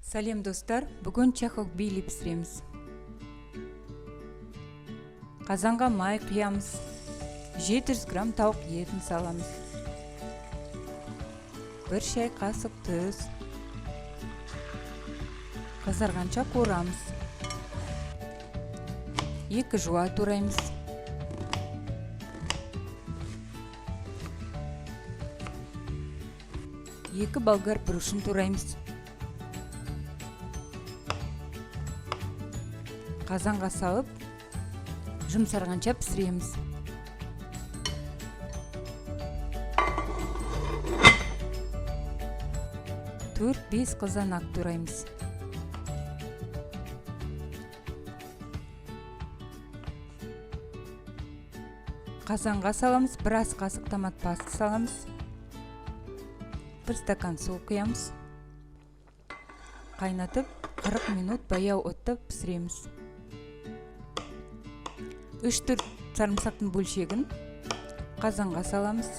Салем достар, бүгін чахок бейли пісіреміз. Қазанға май құямыз. 700 грамм тауық етін саламыз. 1 шай қасық тұз. Қызарғанша қуырамыз. 2 жуа тураймыз. 2 болгар брушын тураймыз. Қазанға салып, жұмсарғанша пісіреміз. Төрт 5 қызанақ тураймыз. Қазанға саламыз, 1 ас қасық томат паста саламыз. 1 стакан су құямыз. Қайнатып, 40 минут баяу отта пісіреміз. 3-4 сарымсақтың бөлшегін қазанға саламыз.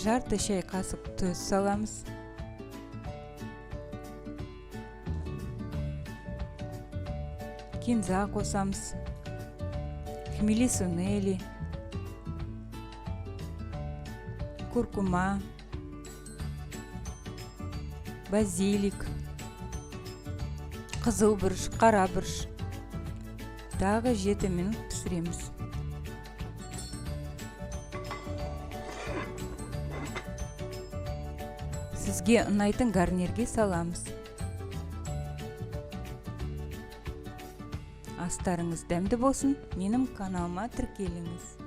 Жарты шай қасық тұз саламыз. Кинза қосамыз. Хмели сунели. Куркума. Базилик. Қызыл бұрыш, қара бұрыш. Дағы 7 минут пісіреміз. Сізге ұнайтын гарнирге саламыз. Астарыңыз дәмді болсын, менің каналыма тіркеліңіз.